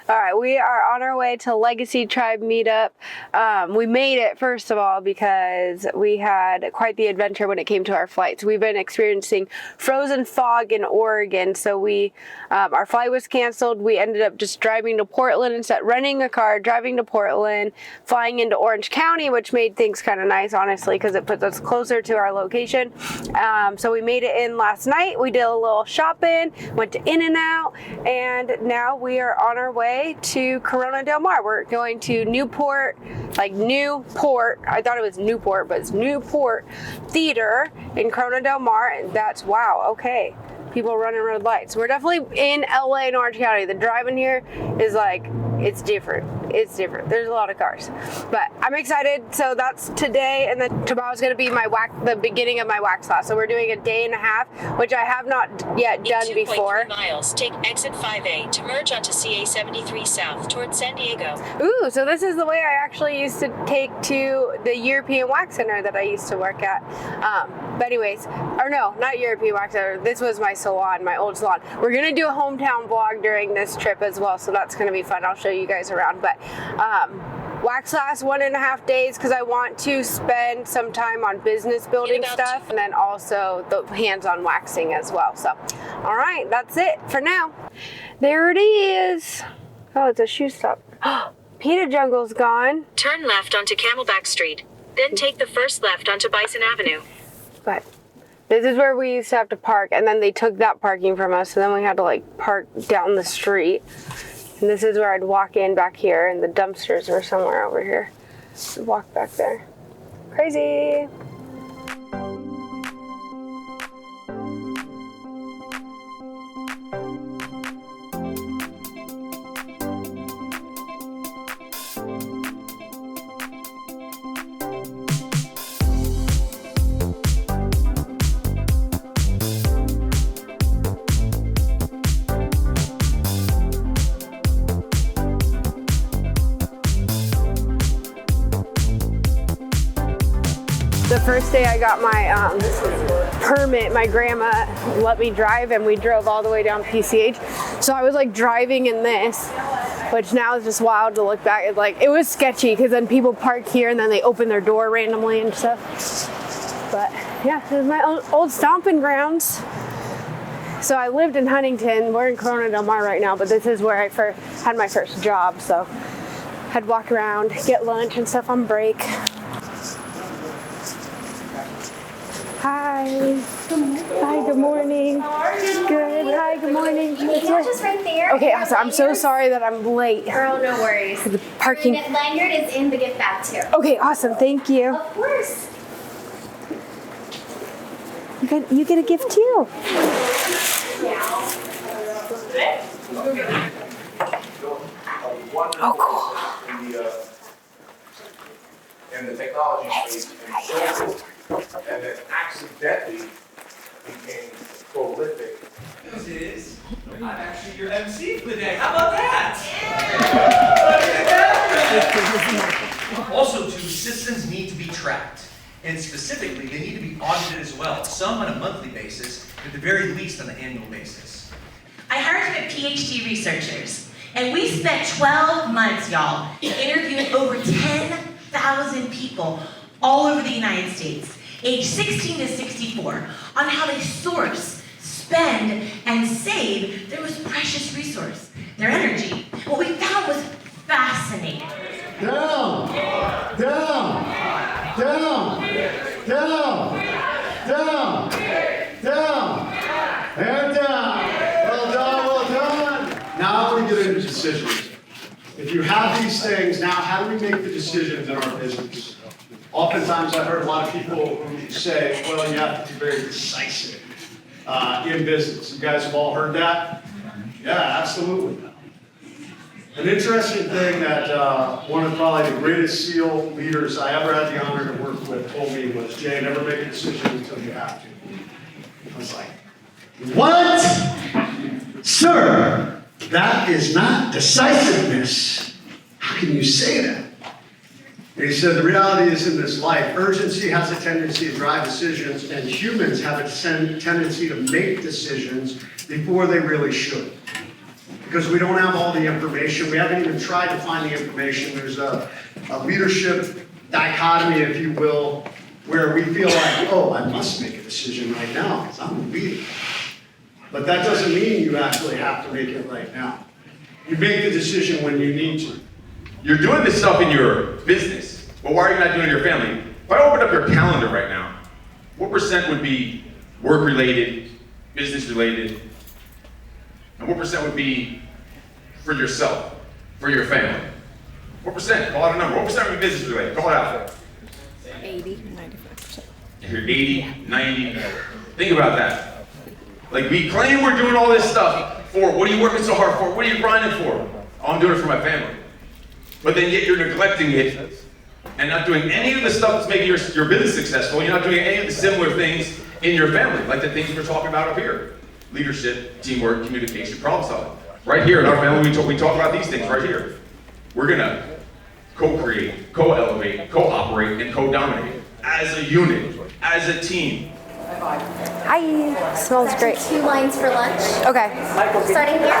All right, we are on our way to Legacy Tribe meetup. We made it, first of all, because we had quite the adventure when it came to our flights. We've been experiencing frozen fog in Oregon, so our flight was canceled. We ended up just driving to Portland instead, renting a car, driving to Portland, flying into Orange County, which made things kind of nice, honestly, because it puts us closer to our location. So we made it in last night. We did a little shopping, went to In-N-Out, and now we are on our way to Corona Del Mar. We're going to Newport. I thought it was Newport, but it's Newport Theater in Corona Del Mar. And that's, wow, okay. People running red lights. We're definitely in LA and Orange County. The driving here is like, it's different. It's different. There's a lot of cars. But I'm excited. So that's today. And then tomorrow's going to be the beginning of my wax class. So we're doing a day and a half, which I have not yet done before. In 2.3 miles, take exit 5A to merge onto CA 73 South towards San Diego. Ooh, so this is the way I actually used to take to the European Wax Center that I used to work at. But anyways, or no, not European Wax Center. This was my salon, my old salon. We're going to do a hometown vlog during this trip as well. So that's going to be fun. I'll show you guys around. But wax class 1.5 days because I want to spend some time on business building stuff and then also the hands-on waxing as well. So, all right, that's it for now. There it is. Oh, it's a shoe stop. Pita Jungle's gone. Turn left onto Camelback Street, then take the first left onto Bison Avenue. But this is where we used to have to park, and then they took that parking from us, so then we had to like park down the street. And this is where I'd walk in back here, and the dumpsters were somewhere over here. I'd walk back there. Crazy. The first day I got my permit, my grandma let me drive and we drove all the way down PCH. So I was like driving in this, which now is just wild to look back. It's like, it was sketchy because then people park here and then they open their door randomly and stuff. But yeah, this is my old stomping grounds. So I lived in Huntington. We're in Corona Del Mar right now, but this is where I had my first job. So I'd walk around, get lunch and stuff on break. Hi. Hi, good morning. How are you? Good. Hi, good morning. Just right there. Okay, awesome. I'm so sorry that I'm late. Girl, no worries. The parking. Your lanyard is in the gift bag too. Okay, awesome. Thank you. Of course. You get a gift too. Oh, cool. In the technology space and then accidentally became prolific. This is, I'm actually your MC for the day. How about that? Also, too, systems need to be tracked. And specifically, they need to be audited as well. Some on a monthly basis, at the very least on an annual basis. I hired him at PhD researchers, and we spent 12 months, y'all, interviewing over 10,000 people all over the United States, age 16 to 64, on how they source, spend, and save their most precious resource, their energy. What we found was fascinating. Down, down, down, down, down, down, and down. Well done, well done. Now we get into decisions. If you have these things, now how do we make the decisions in our business? Oftentimes I've heard a lot of people who say, well, you have to be very decisive in business. You guys have all heard that? Yeah, absolutely. An interesting thing that one of probably the greatest SEAL leaders I ever had the honor to work with told me was, Jay, never make a decision until you have to. I was like, what? Sir, that is not decisiveness. How can you say that? And he said, the reality is in this life, urgency has a tendency to drive decisions, and humans have a tendency to make decisions before they really should. because we don't have all the information. We haven't even tried to find the information. There's a leadership dichotomy, if you will, where we feel like, oh, I must make a decision right now because I'm a leader. But that doesn't mean you actually have to make it right now. You make the decision when you need to. You're doing this stuff in your business, but why are you not doing it in your family? If I open up your calendar right now, what percent would be work-related, business-related, and what percent would be for yourself, for your family? What percent? Call out a number. What percent would be business-related? Call it out. 80, 95%. If you're 80, 90, think about that. Like, we claim we're doing all this stuff for, what are you working so hard for? What are you grinding for? Oh, I'm doing it for my family. But then yet you're neglecting it and not doing any of the stuff that's making your business successful. You're not doing any of the similar things in your family, like the things we're talking about up here. Leadership, teamwork, communication, problem solving. Right here in our family, we talk about these things right here. We're gonna co-create, co-elevate, co-operate, and co-dominate as a unit, as a team. Hi, smells great. 2 lines for lunch. Okay. Starting here.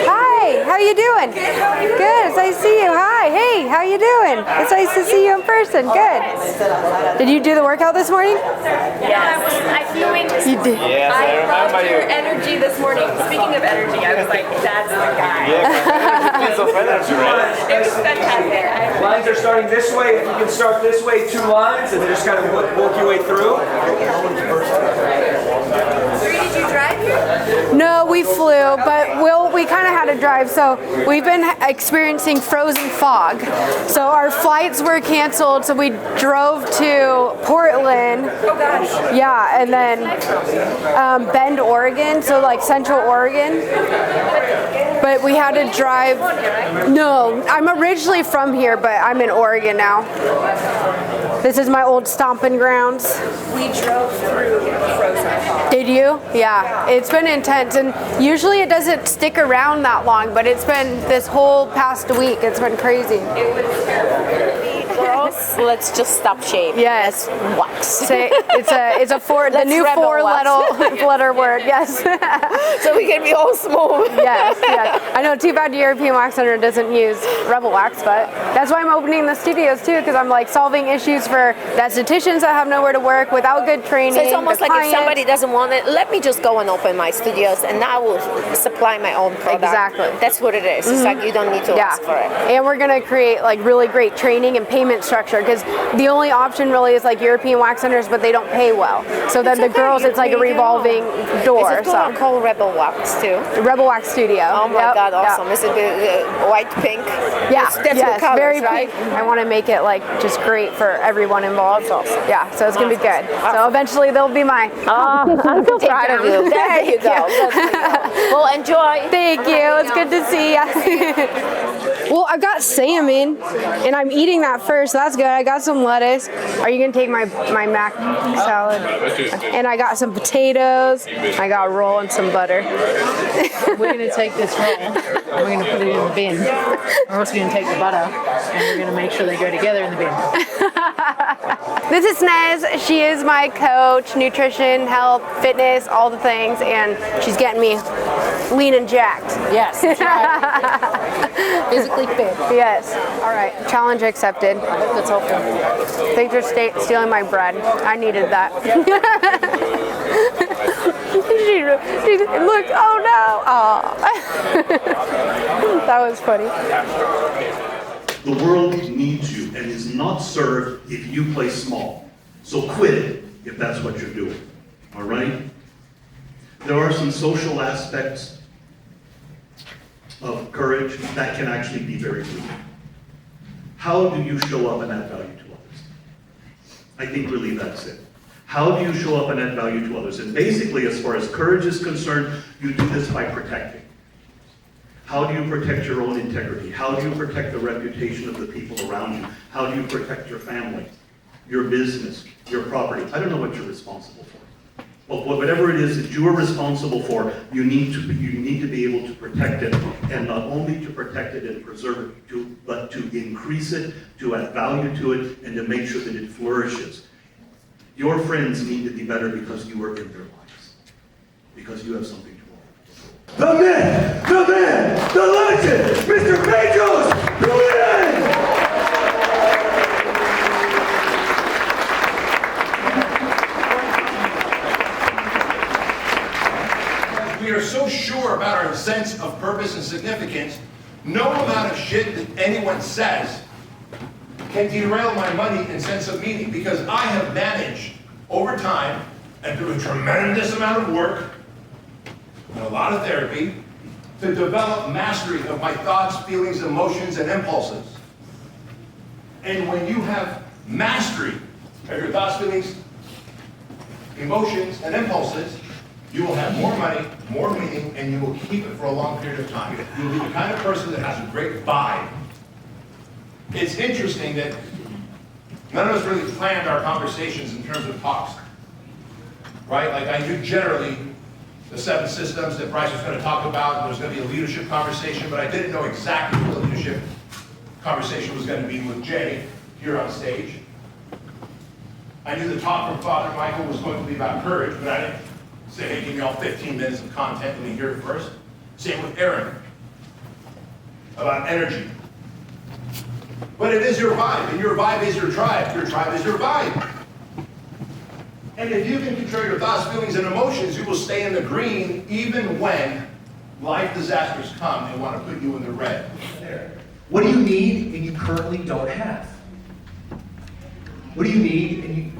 Hi, how you doing? Good, it's nice to see you. Hi, hey, how you doing? It's nice to see you in person. Good. Did you do the workout this morning? Yeah, I filmed. You did. Yes, I loved your energy this morning. Speaking of energy, I was like, that's the guy. Piece of energy, right? It was fantastic. Lines are starting this way. If you can start this way, 2 lines, and then just kind of work your way through. Did you drive here? No, we flew, but we kind of had to drive. So we've been experiencing frozen fog. So our flights were canceled. So we drove to Portland. Oh gosh. Yeah, and then Bend, Oregon. So like Central Oregon. But we had to drive. No, I'm originally from here, but I'm in Oregon now. This is my old stomping grounds. We drove through frozen fog. Did you? Yeah. It's been intense, and usually it doesn't stick around that long, but it's been this whole past week. It's been crazy. It was terrible. Girls, let's just stop shaving. Yes. Wax. Say it's a the new rebel 4-letter word. Yes. So we can be all smooth. Yes. Yes. I know. Too bad the European Wax Center doesn't use Rebel Wax, but that's why I'm opening the studios too, because I'm like solving issues for the estheticians that have nowhere to work without good training. So it's almost the like if clients. somebody doesn't want it, let me just go and open my studios and I will supply my own product. Exactly. That's what it is. It's like you don't need to ask for it. And we're going to create like really great training and payment structure, because the only option really is like European wax centers, but they don't pay well. So then the girls, it's like a revolving door. Is it called Rebel Wax too? Rebel Wax Studio. Oh my God, awesome. Yep. Is it white, pink? Yeah, That's what colors, very right? pink. I want to make it like just great for everyone involved. Yeah, so it's going to be good. So eventually they'll be my. I'm so proud of you. There you go. Well, enjoy. Thank you. It's good to see you. Well, I've got salmon, and I'm eating that first. So that's good. I got some lettuce. Are you gonna take my mac salad? And I got some potatoes. I got a roll and some butter. We're gonna take this roll and we're gonna put it in the bin. We're also gonna take the butter and we're gonna make sure they go together in the bin. This is Nez. She is my coach, nutrition, health, fitness, all the things, and she's getting me lean and jacked. Yes. Physically fit. Yes. All right. Challenge accepted. That's helpful. Thanks for stealing my bread. I needed that. she looked. Oh no. Oh. That was funny. The world needs you and is not served if you play small. So quit it if that's what you're doing. All right? There are some social aspects of courage that can actually be very good. How do you show up and add value to others? I think really that's it. How do you show up and add value to others? And basically, as far as courage is concerned, you do this by protecting. How do you protect your own integrity? How do you protect the reputation of the people around you? How do you protect your family, your business, your property? I don't know what you're responsible for. Well, whatever it is that you are responsible for, you need to be able to protect it, and not only to protect it and preserve it, but to increase it, to add value to it, and to make sure that it flourishes. Your friends need to be better because you are in their lives. because you have something to offer. The man, the legend, Mr. Bedros Keuilian! We are so sure about our sense of purpose and significance, no amount of shit that anyone says can derail my money and sense of meaning, because I have managed over time and through a tremendous amount of work and a lot of therapy to develop mastery of my thoughts, feelings, emotions, and impulses. And when you have mastery of your thoughts, feelings, emotions, and impulses, you will have more money, more meaning, and you will keep it for a long period of time. You will be the kind of person that has a great vibe. It's interesting that none of us really planned our conversations in terms of talks, right? Like I knew generally the 7 systems that Bryce was going to talk about, and there was going to be a leadership conversation, but I didn't know exactly what the leadership conversation was going to be with Jay here on stage. I knew the talk from Father Michael was going to be about courage, but I didn't say, hey, give me all 15 minutes of content, let me hear it first. Same with Erin, about energy. But it is your vibe, and your vibe is your tribe is your vibe. And if you can control your thoughts, feelings, and emotions, you will stay in the green even when life disasters come and want to put you in the red. What do you need and you currently don't have? What do you need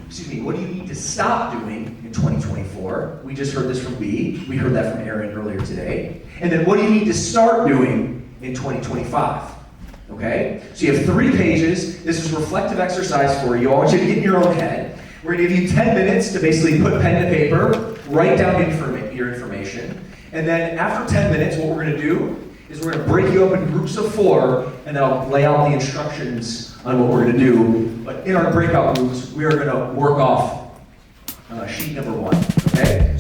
what do you need to stop doing in 2024? We just heard this from B. We heard that from Erin earlier today. And then what do you need to start doing in 2025? Okay? So you have 3 pages. This is a reflective exercise for you. I want you to get in your own head. We're going to give you 10 minutes to basically put pen to paper, write down your information. And then after 10 minutes, what we're going to do is we're going to break you up in groups of 4, and then I'll lay out the instructions on what we're going to do. But in our breakout groups, we are going to work off sheet number 1, okay?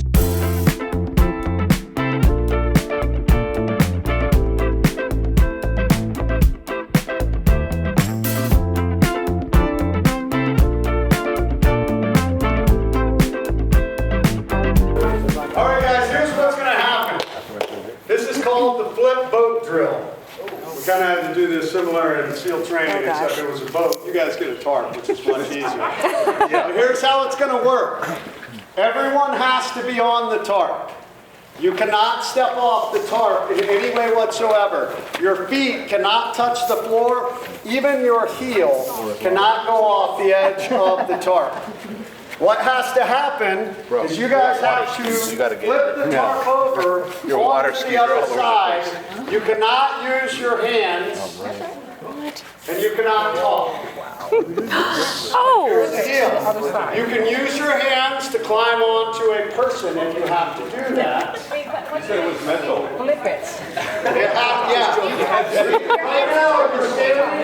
All right, guys, here's what's going to happen. This is called the flip boat drill. We kind of had to do this similar in SEAL training, except it was a boat. You guys get a tarp, which is much easier. But here's how it's going to work. Everyone has to be on the tarp. You cannot step off the tarp in any way whatsoever. Your feet cannot touch the floor. Even your heel cannot go off the edge of the tarp. What has to happen is you guys have to flip the tarp over onto the other side. You cannot use your hands, and you cannot talk. Here's the deal. You can use your hands to climb onto a person if you have to do that. You said it was mental. Flip it. Yeah. Right now,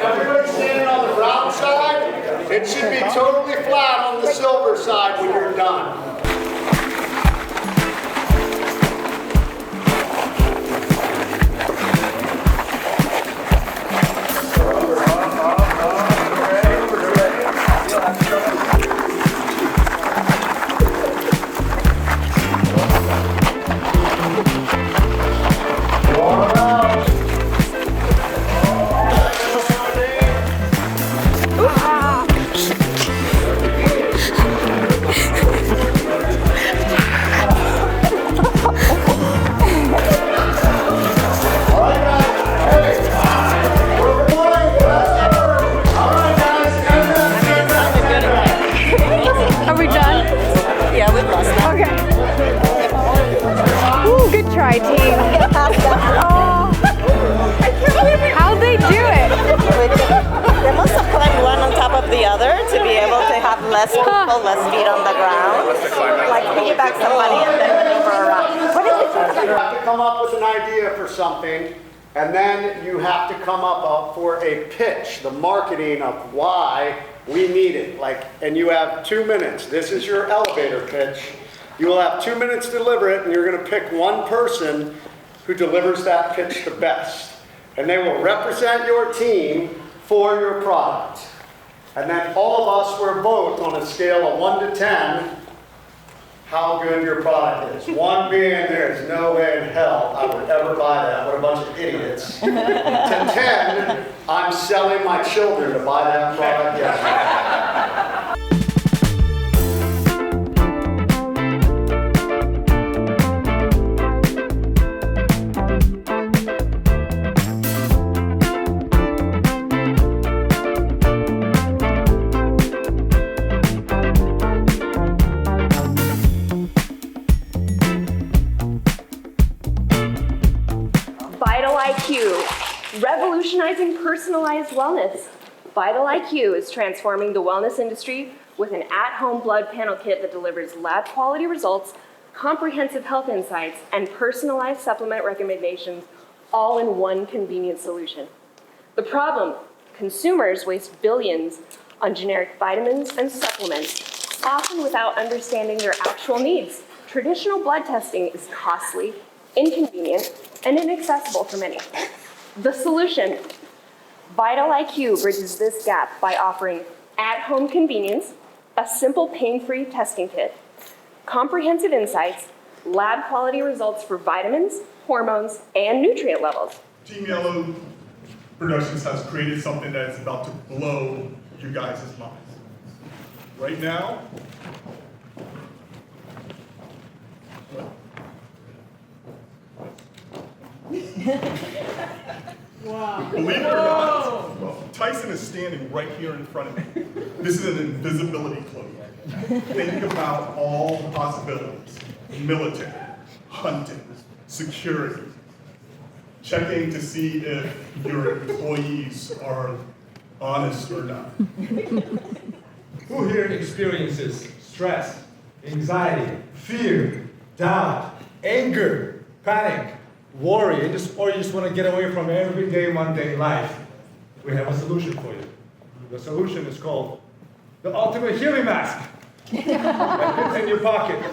everybody's standing on the brown side. It should be totally flat on the silver side when you're done. try, team. Oh, how'd they do it? They must have climbed one on top of the other to be able to have less people, less feet on the ground. Like piggyback somebody and then maneuver around. What is it? You have to come up with an idea for something, and then you have to come up for a pitch, the marketing of why we need it. And you have 2 minutes. This is your elevator pitch. You will have 2 minutes to deliver it, and you're going to pick one person who delivers that pitch the best. And they will represent your team for your product. And then all of us will vote on a scale of 1 to 10 how good your product is. One being there's no way in hell I would ever buy that. What a bunch of idiots. To 10, I'm selling my children to buy that product. Yes. Revolutionizing personalized wellness. Vital IQ is transforming the wellness industry with an at-home blood panel kit that delivers lab quality results, comprehensive health insights, and personalized supplement recommendations all in one convenient solution. The problem, consumers waste billions on generic vitamins and supplements, often without understanding their actual needs. Traditional blood testing is costly, inconvenient, and inaccessible for many. The solution, Vital IQ bridges this gap by offering at-home convenience, a simple pain-free testing kit, comprehensive insights, lab quality results for vitamins, hormones, and nutrient levels. Team Yellow Productions has created something that is about to blow you guys' minds. Right now, Wow. Believe it or not, well, Tyson is standing right here in front of me. This is an invisibility cloak. Think about all the possibilities. Military, hunting, security, checking to see if your employees are honest or not. Who here experiences stress, anxiety, fear, doubt, anger, panic, worry, or you just want to get away from everyday mundane life? We have a solution for you. The solution is called the Ultimate Healing Mask. That fits in your pocket.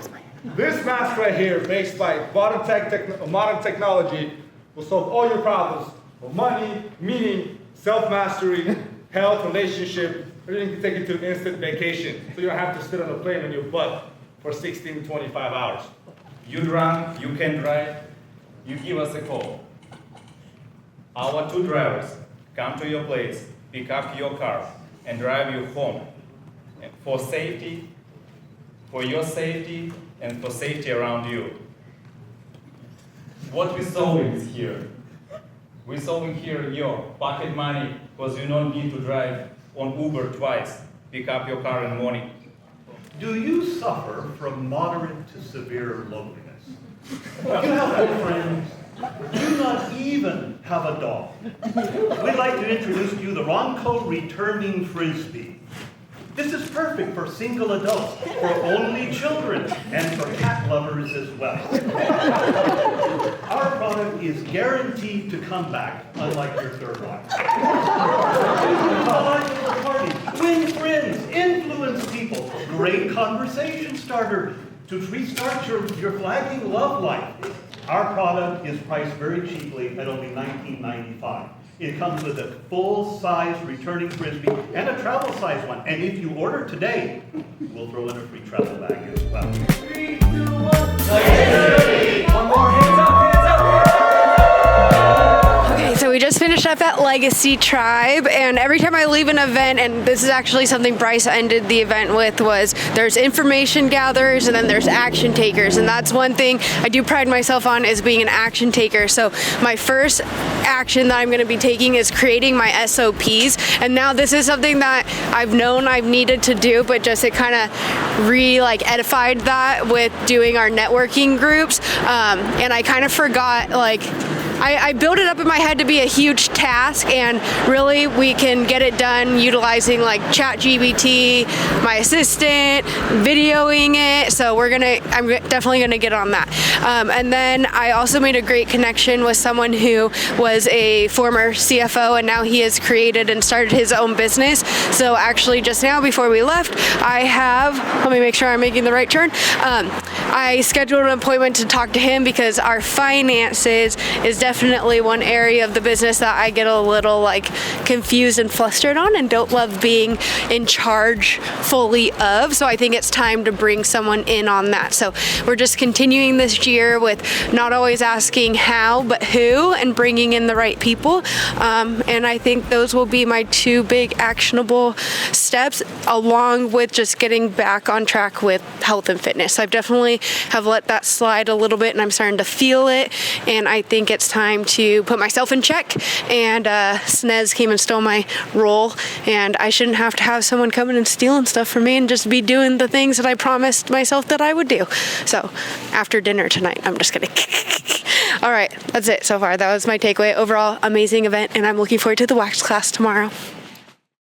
This mask right here, based by modern technology, will solve all your problems of money, meaning, self-mastery, health, relationship, everything to take you to an instant vacation. So you don't have to sit on a plane on your butt for 16 to 25 hours. You drunk, you can drive, you give us a call. Our 2 drivers come to your place, pick up your car, and drive you home. And for safety, for your safety, and for safety around you. What we're solving is here. We're solving here your pocket money, because you don't need to drive on Uber twice, pick up your car in the morning. Do you suffer from moderate to severe loneliness? You have no friends. You do not even have a dog. We'd like to introduce to you the Ronco Returning Frisbee. This is perfect for single adults, for only children, and for cat lovers as well. Our product is guaranteed to come back, unlike your third wife. A party, win friends, influence people, great conversation starter to restart your flagging love life. Our product is priced very cheaply at only $19.95. It comes with a full-size returning Frisbee and a travel-size one. And if you order today, we'll throw in a free travel bag as well. 3, 2, 1. One more, hands up, hands up. Okay, so we just finished up at Legacy Tribe, and every time I leave an event, and this is actually something Bryce ended the event with, was there's information gatherers and then there's action takers, and that's one thing I do pride myself on, is being an action taker. So my first action that I'm going to be taking is creating my SOPs, and now this is something that I've known I've needed to do, but just it kind of edified that with doing our networking groups, and I kind of forgot, I built it up in my head to be a huge task, and really we can get it done utilizing ChatGPT, my assistant, videoing it. So I'm definitely gonna get on that. And then I also made a great connection with someone who was a former CFO, and now he has created and started his own business. So actually just now before we left, let me make sure I'm making the right turn. I scheduled an appointment to talk to him because our finances is definitely definitely one area of the business that I get a little like confused and flustered on and don't love being in charge fully of. So I think it's time to bring someone in on that. So we're just continuing this year with not always asking how, but who, and bringing in the right people. And I think those will be my two big actionable steps, along with just getting back on track with health and fitness. I've definitely have let that slide a little bit, and I'm starting to feel it. And I think it's time to put myself in check. And Snez came and stole my role, and I shouldn't have to have someone coming and stealing stuff from me and just be doing the things that I promised myself that I would do. So after dinner tonight, I'm just kidding. All right, that's it so far. That was my takeaway. Overall, amazing event, and I'm looking forward to the wax class tomorrow.